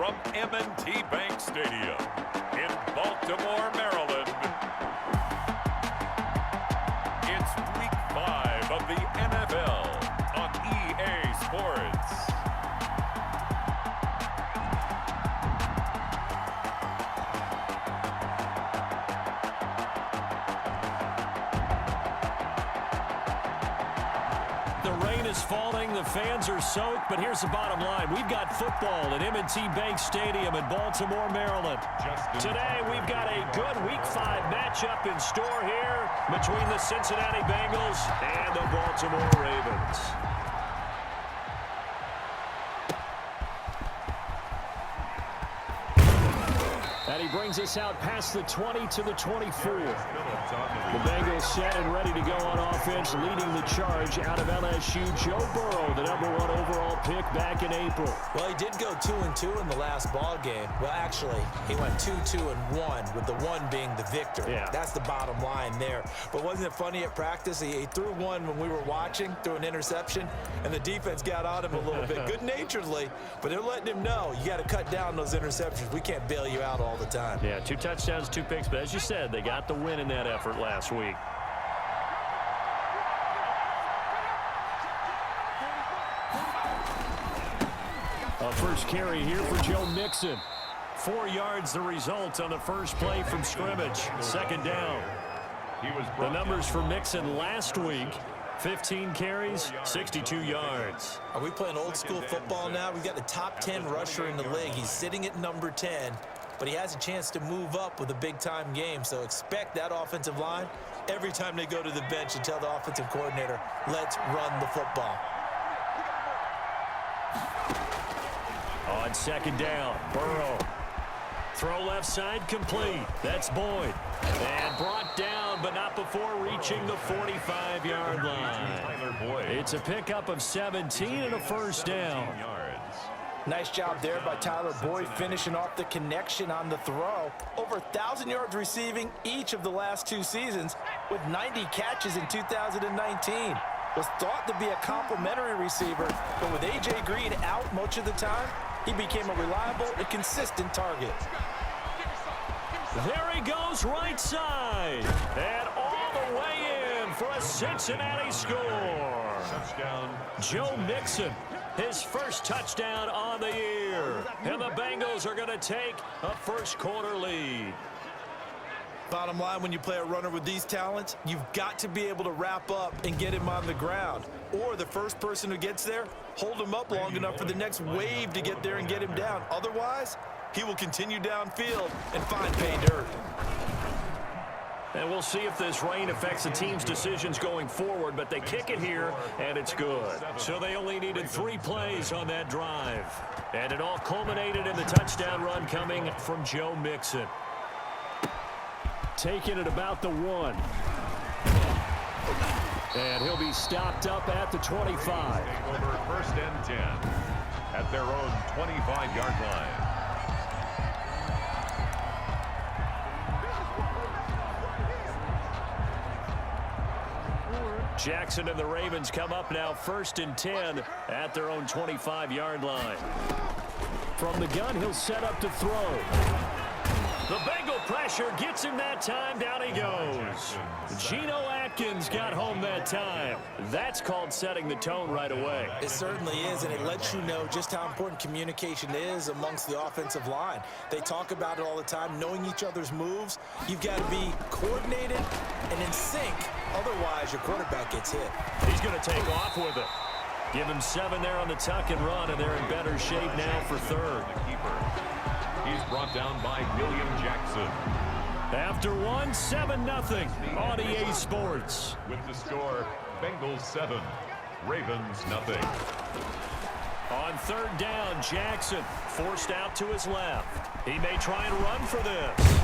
from M&T Bank Stadium in Baltimore, Maryland. It's Week 5 of the NFL on EA Sports. Falling, the fans are soaked, but here's the bottom line. We've got football at M&T Bank Stadium in Baltimore, Maryland. Today, we've got a good Week 5 matchup in store here between the Cincinnati Bengals and the Baltimore Ravens. And he brings us out past the 20 to the 24. The Bengals set and ready to go on offense, leading the charge out of LSU. Joe Burrow, the #1 overall pick back in April. Well, he did go 2-2 in the last ball game. Well, actually, he went 2-2-1, with the one being the victor. Yeah. That's the bottom line there. But wasn't it funny at practice? He threw one when we were watching, threw an interception, and the defense got on him a little bit, good-naturedly. But they're letting him know, you got to cut down those interceptions. We can't bail you out all the time. Yeah, 2 touchdowns, 2 picks. But as you said, they got the win in that effort last week. A first carry here for Joe Mixon. 4 yards the result on the first play from scrimmage. Second down. The numbers for Mixon last week: 15 carries, 62 yards. Are we playing old school football now? We've got the top 10 rusher in the league. He's sitting at number 10, but he has a chance to move up with a big-time game. So expect that offensive line every time they go to the bench and tell the offensive coordinator, let's run the football. On second down, Burrow. Throw left side complete. That's Boyd. And brought down, but not before reaching the 45-yard line. It's a pickup of 17 and a first down. Nice job there by Tyler Boyd, finishing off the connection on the throw. Over 1,000 yards receiving each of the last 2 seasons, with 90 catches in 2019. Was thought to be a complimentary receiver, but with A.J. Green out much of the time, he became a reliable and consistent target. There he goes, right side. And all the way in for a Cincinnati score. Touchdown. Joe Mixon, his first touchdown on the year. And the Bengals are going to take a first-quarter lead. Bottom line, when you play a runner with these talents, you've got to be able to wrap up and get him on the ground. Or the first person who gets there, hold him up long enough for the next wave to get there and get him down. Otherwise, he will continue downfield and find pay dirt. And we'll see if this rain affects the team's decisions going forward, but they kick it here, and it's good. So they only needed 3 plays on that drive. And it all culminated in the touchdown run coming from Joe Mixon. Taking it about the 1. And he'll be stopped up at the 25. Over first and 10 at their own 25-yard line. Jackson and the Ravens come up now first and 10 at their own 25-yard line. From the gun, he'll set up to throw. The Bengal pressure gets him that time. Down he goes. Geno Atkins got home that time. That's called setting the tone right away. It certainly is, and it lets you know just how important communication is amongst the offensive line. They talk about it all the time, knowing each other's moves. You've got to be coordinated and in sync. Otherwise, your quarterback gets hit. He's going to take off with it. Give him 7 there on the tuck and run, and they're in better shape now for third. He's brought down by William Jackson. After 1, 7-0 on EA Sports. With the score, Bengals 7, Ravens 0. On third down, Jackson forced out to his left. He may try and run for this.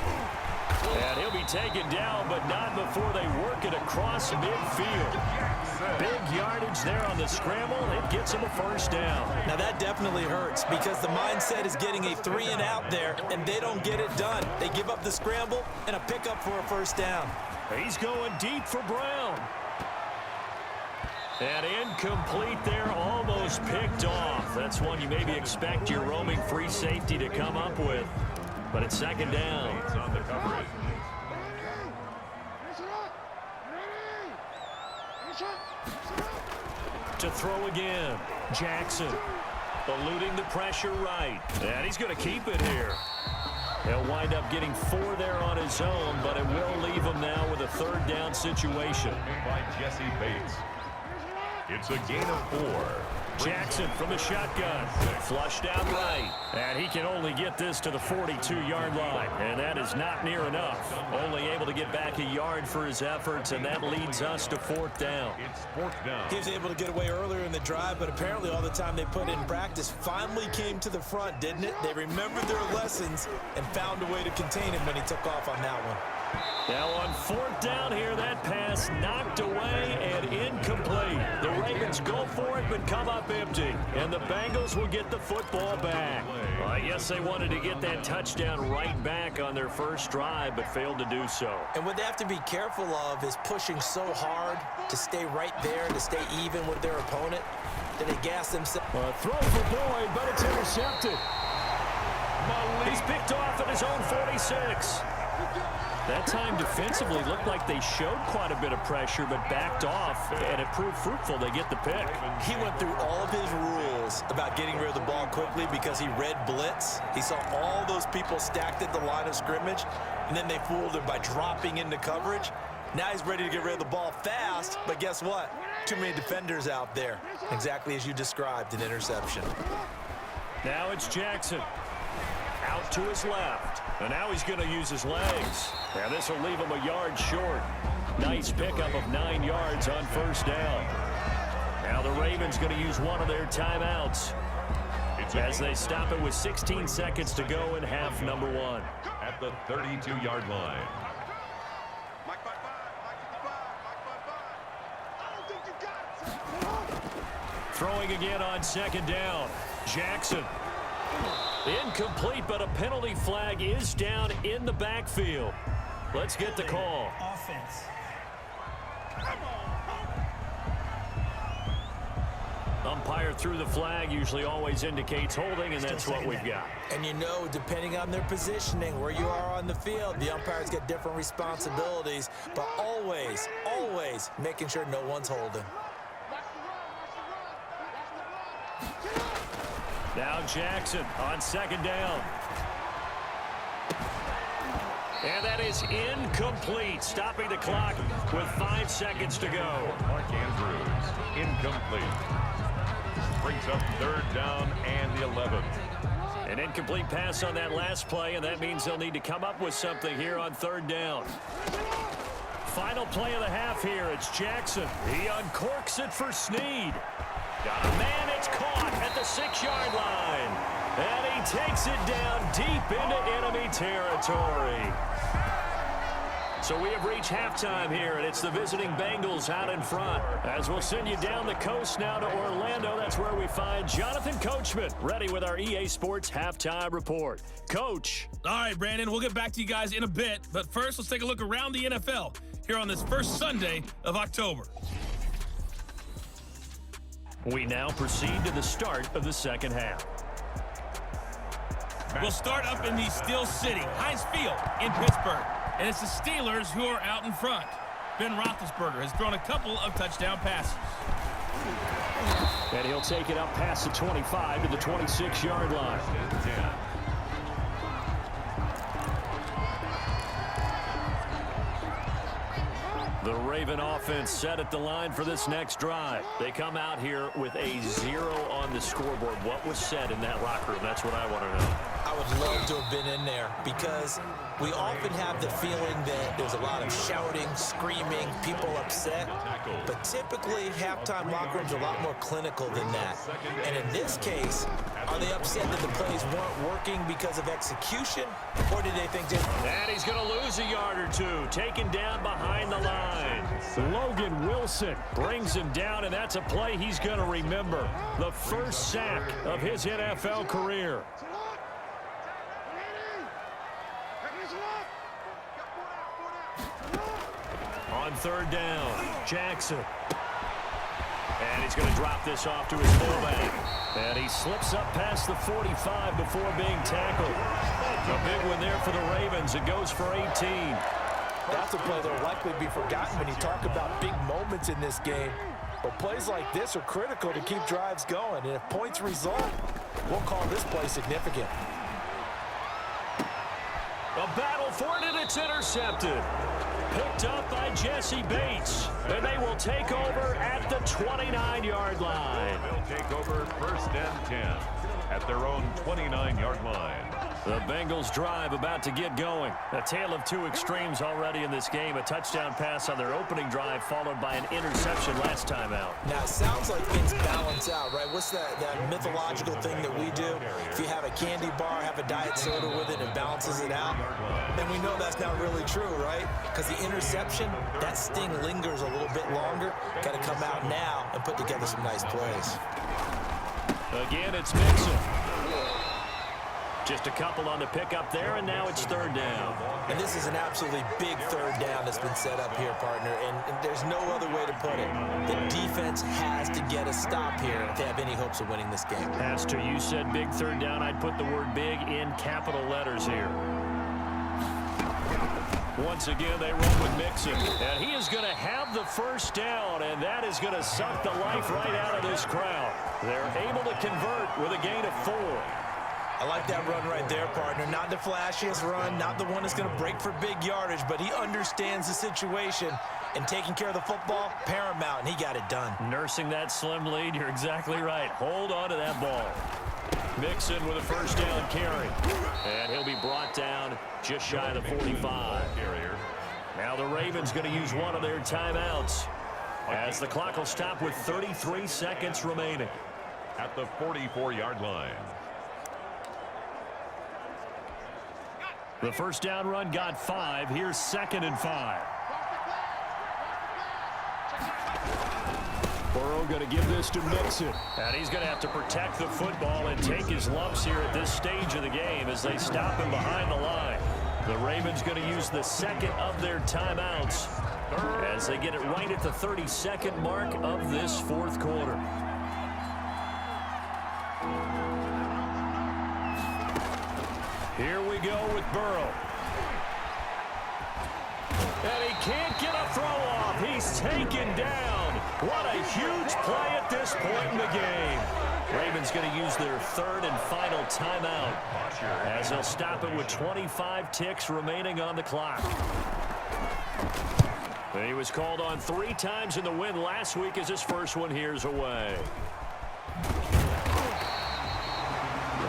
And he'll be taken down, but not before they work it across midfield. Big yardage there on the scramble. It gets him a first down. Now that definitely hurts because the mindset is getting a 3 and out there, and they don't get it done. They give up the scramble and a pickup for a first down. He's going deep for Brown. And incomplete there, almost picked off. That's one you maybe expect your roaming free safety to come up with. But it's second down. It's on the coverage. To throw again. Jackson eluding the pressure right. And he's going to keep it here. He'll wind up getting 4 there on his own, but it will leave him now with a third down situation. By Jesse Bates. It's a gain of 4. Jackson from the shotgun. Flushed out right. And he can only get this to the 42-yard line. And that is not near enough. Only able to get back a yard for his efforts, and that leads us to 4th down. It's 4th down. He was able to get away earlier in the drive, but apparently all the time they put in practice finally came to the front, didn't it? They remembered their lessons and found a way to contain him when he took off on that one. Now on 4th down here, that pass knocked away and incomplete. The Ravens go for it but come up empty. And the Bengals will get the football back. Well, I guess they wanted to get that touchdown right back on their first drive but failed to do so. And what they have to be careful of is pushing so hard to stay right there, to stay even with their opponent, that they gas themselves. Throw for Boyd, but it's intercepted. He's picked off at his own 46. That time defensively looked like they showed quite a bit of pressure but backed off, and it proved fruitful. They get the pick. He went through all of his rules about getting rid of the ball quickly because he read blitz. He saw all those people stacked at the line of scrimmage, and then they fooled him by dropping into coverage. Now he's ready to get rid of the ball fast, but guess what? Too many defenders out there. Exactly as you described, an interception. Now it's Jackson. Out to his left. And now he's going to use his legs. And this will leave him a yard short. Nice pickup of 9 yards on first down. Now the Ravens going to use one of their timeouts as they stop it with 16 seconds to go in half number 1. At the 32-yard line. Throwing again on second down. Jackson. Incomplete, but a penalty flag is down in the backfield. Let's get the call. Offense. Umpire threw the flag, usually always indicates holding, and that's what we've got. And you know, depending on their positioning, where you are on the field, the umpires get different responsibilities, but always, always making sure no one's holding. Now Jackson on second down. And that is incomplete, stopping the clock with 5 seconds to go. Mark Andrews, incomplete. Brings up 3rd down and the 11th. An incomplete pass on that last play, and that means they'll need to come up with something here on 3rd down. Final play of the half here. It's Jackson. He uncorks it for Snead. Got a man, it's caught at the 6-yard line. And he takes it down deep into enemy territory. So we have reached halftime here, and it's the visiting Bengals out in front. As we'll send you down the coast now to Orlando, that's where we find Jonathan Coachman, ready with our EA Sports Halftime Report. Coach. All right, Brandon, we'll get back to you guys in a bit. But first, let's take a look around the NFL here on this first Sunday of October. We now proceed to the start of the second half. We'll start up in the Steel City, Heinz Field in Pittsburgh. And it's the Steelers who are out in front. Ben Roethlisberger has thrown a couple of touchdown passes. And he'll take it up past the 25 to the 26-yard line. The Raven offense set at the line for this next drive. They come out here with a 0 on the scoreboard. What was said in that locker room? That's what I want to know. I would love to have been in there because we often have the feeling that there's a lot of shouting, screaming, people upset. But typically, halftime locker rooms are a lot more clinical than that. And in this case, are they upset that the plays weren't working because of execution? Or did they think just... And he's going to lose a yard or two, taken down behind the line. Logan Wilson brings him down, and that's a play he's going to remember. The first sack of his NFL career. On 3rd down, Jackson. And he's going to drop this off to his fullback. And he slips up past the 45 before being tackled. A big one there for the Ravens. It goes for 18. That's a play that will likely be forgotten when you talk about big moments in this game. But plays like this are critical to keep drives going. And if points result, we'll call this play significant. A battle for it, and it's intercepted. Picked up by Jesse Bates. And they will take over at the 29-yard line. They'll take over 1st and 10 at their own 29-yard line. The Bengals drive about to get going. A tale of two extremes already in this game. A touchdown pass on their opening drive followed by an interception last time out. Now, it sounds like things balance out, right? What's that mythological thing that we do? If you have a candy bar, have a diet soda with it, it balances it out. And we know that's not really true, right? Because the interception, that sting lingers a little bit longer. Got to come out now and put together some nice plays. Again, it's Mixon. Just a couple on the pickup there, and now it's 3rd down. And this is an absolutely big 3rd down that's been set up here, partner, and there's no other way to put it. The defense has to get a stop here if they have any hopes of winning this game. Pastor, you said big 3rd down. I'd put the word big in capital letters here. Once again, they run with Mixon, and he is going to have the 1st down, and that is going to suck the life right out of this crowd. They're able to convert with a gain of 4. I like that run right there, partner. Not the flashiest run, not the one that's going to break for big yardage, but he understands the situation, and taking care of the football, paramount, and he got it done. Nursing that slim lead, you're exactly right. Hold on to that ball. Mixon with a 1st down carry, and he'll be brought down just shy of the 45. Now the Ravens going to use one of their timeouts as the clock will stop with 33 seconds remaining. At the 44-yard line. The 1st down run got 5. Here's 2nd and 5. Burrow going to give this to Mixon. And he's going to have to protect the football and take his lumps here at this stage of the game as they stop him behind the line. The Ravens going to use the 2nd of their timeouts as they get it right at the 32nd mark of this 4th quarter. Here we go with Burrow. And he can't get a throw off. He's taken down. What a huge play at this point in the game. Ravens going to use their 3rd and final timeout as they'll stop it with 25 ticks remaining on the clock. He was called on 3 times in the win last week as his first one here's away.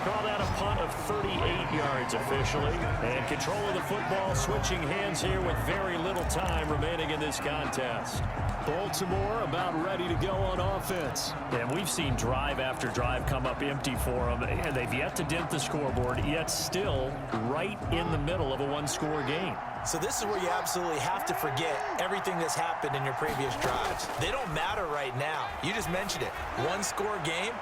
Call that a punt of 38 yards officially. And control of the football switching hands here with very little time remaining in this contest. Baltimore about ready to go on offense. And we've seen drive after drive come up empty for them, and they've yet to dent the scoreboard, yet still right in the middle of a one-score game. So this is where you absolutely have to forget everything that's happened in your previous drives. They don't matter right now. You just mentioned it. One-score game.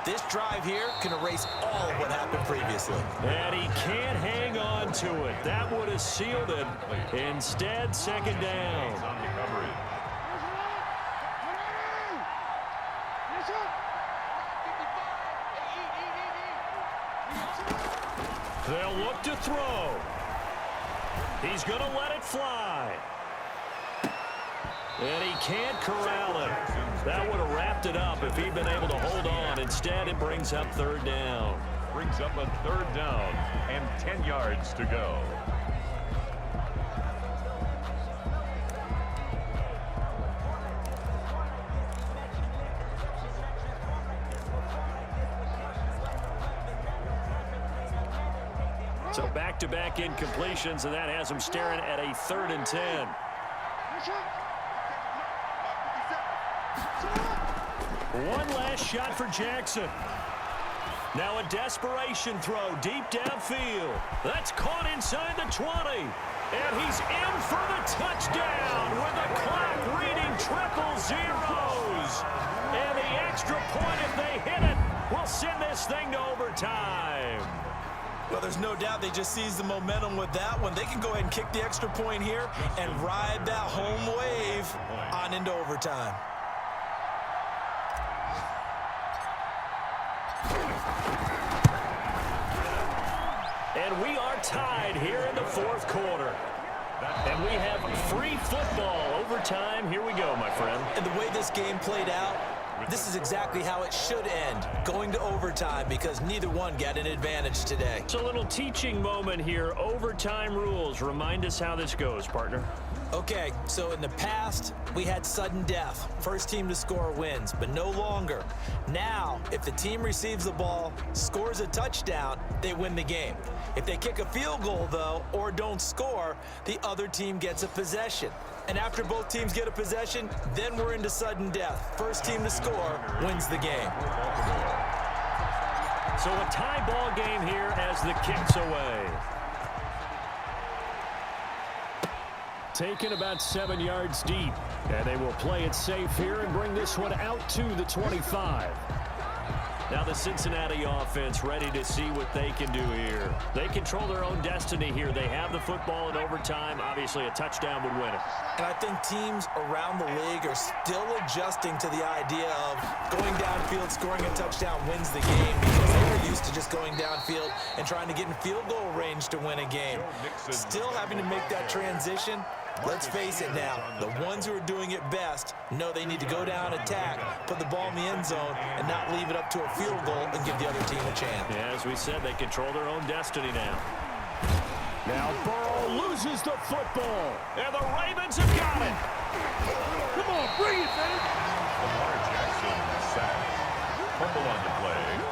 This drive here can erase all of what happened previously. And he can't hang on to it. That would have sealed it. Instead, 2nd down. They'll look to throw. He's going to let it fly. And he can't corral it. That would have wrapped it up if he'd been able to hold on. Instead, it brings up 3rd down. Brings up a 3rd down and 10 yards to go. So back-to-back incompletions, and that has him staring at a 3rd and 10. One last shot for Jackson. Now a desperation throw deep downfield. That's caught inside the 20. And he's in for the touchdown with the clock reading triple zeros. And the extra point, if they hit it, will send this thing to overtime. Well, there's no doubt they just seized the momentum with that one. They can go ahead and kick the extra point here and ride that home wave on into overtime. And we are tied here in the fourth quarter. And we have free football overtime. Here we go, my friend. And the way this game played out, this is exactly how it should end, going to overtime, because neither one got an advantage today. It's a little teaching moment here. Overtime rules. Remind us how this goes, partner. Okay, so in the past, we had sudden death. First team to score wins, but no longer. Now, if the team receives the ball, scores a touchdown, they win the game. If they kick a field goal, though, or don't score, the other team gets a possession. And after both teams get a possession, then we're into sudden death. First team to score wins the game. So a tie ball game here as the kick's away. Taken about 7 yards deep. And they will play it safe here and bring this one out to the 25. Now the Cincinnati offense ready to see what they can do here. They control their own destiny here. They have the football in overtime. Obviously, a touchdown would win it. And I think teams around the league are still adjusting to the idea of going downfield, scoring a touchdown wins the game, because they were used to just going downfield and trying to get in field goal range to win a game. Still having to make that transition. Let's face it now, the ones who are doing it best know they need to go down, attack, put the ball in the end zone, and not leave it up to a field goal and give the other team a chance. Yeah, as we said, they control their own destiny now. Now Burrow loses the football, and the Ravens have got it. Come on, bring it, man. Lamar Jackson sacked. Fumble on the play.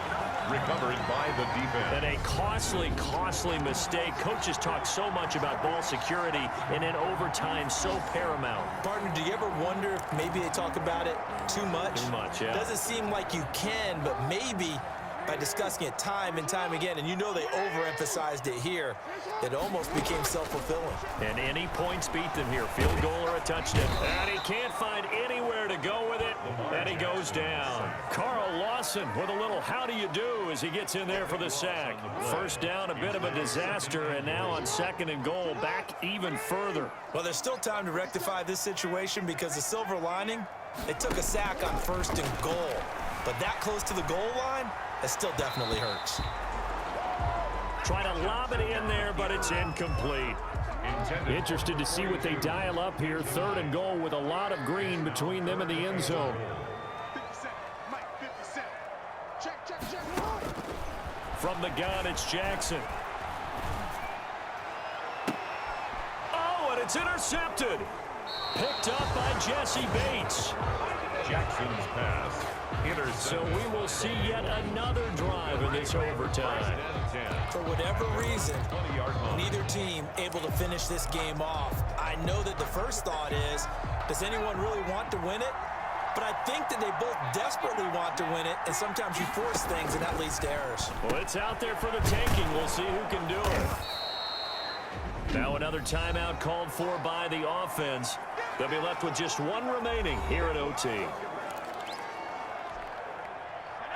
Recovered by the defense. And a costly mistake. Coaches talk so much about ball security, and in overtime, so paramount. Partner, do you ever wonder if maybe they talk about it too much? Too much, yeah. Doesn't seem like you can, but maybe by discussing it time and time again, and you know they overemphasized it here, it almost became self-fulfilling. And any points beat them here, field goal or a touchdown. And he can't find anywhere to go with it, and he goes down. Carl Lawson with a little how do you do as he gets in there for the sack. First down, a bit of a disaster, and now on second and goal, back even further. Well, there's still time to rectify this situation, because the silver lining, they took a sack on first and goal. But that close to the goal line, it still definitely hurts. Try to lob it in there, but it's incomplete. Interested to see what they dial up here. Third and goal with a lot of green between them and the end zone. From the gun, it's Jackson. Oh, and it's intercepted. Picked up by Jesse Bates. Jackson's pass. So we will see yet another drive in this overtime. For whatever reason, neither team able to finish this game off. I know that the first thought is, does anyone really want to win it? But I think that they both desperately want to win it, and sometimes you force things, and that leads to errors. Well, it's out there for the taking. We'll see who can do it. Now another timeout called for by the offense. They'll be left with just one remaining here at OT.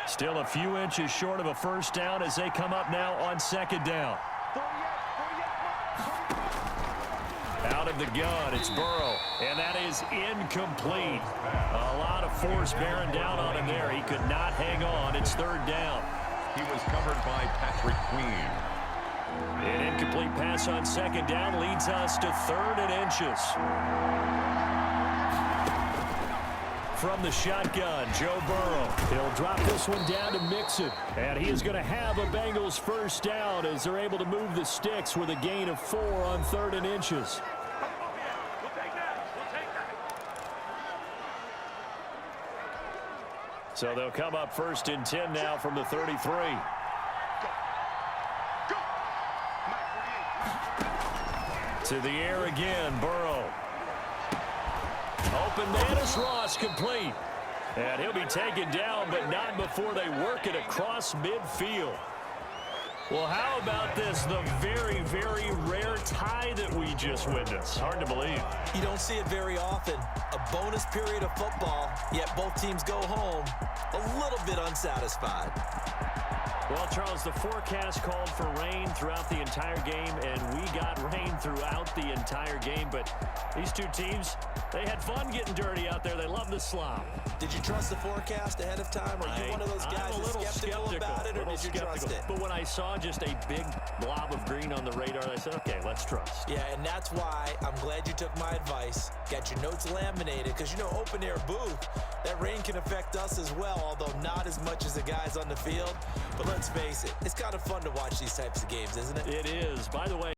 Still a few inches short of a first down as they come up now on second down. Out of the gun, it's Burrow, and that is incomplete. A lot of force bearing down on him there. He could not hang on. It's third down. He was covered by Patrick Queen. An incomplete pass on second down leads us to third and inches. From the shotgun, Joe Burrow. He'll drop this one down to Mixon. And he is going to have a Bengals first down as they're able to move the sticks with a gain of 4 on third and inches. So they'll come up first and 10 now from the 33. To the air again, Burrow. Open man is Ross, complete. And he'll be taken down, but not before they work it across midfield. Well, how about this? The very, very rare tie that we just witnessed. Hard to believe. You don't see it very often. A bonus period of football, yet both teams go home a little bit unsatisfied. Well, Charles, the forecast called for rain throughout the entire game, and we got rain throughout the entire game. But these two teams, they had fun getting dirty out there. They love the slop. Did you trust the forecast ahead of time? Or are you one of those guys that's skeptical about it? Or did glad you trust it. But when I saw just a big blob of green on the radar, I said, okay, let's trust. Yeah, and that's why I'm glad you took my advice. Got your notes laminated, because, you know, open air booth, that rain can affect us as well, although not as much as the guys on the field. But let's face it, it's kind of fun to watch these types of games, isn't it? It is. By the way,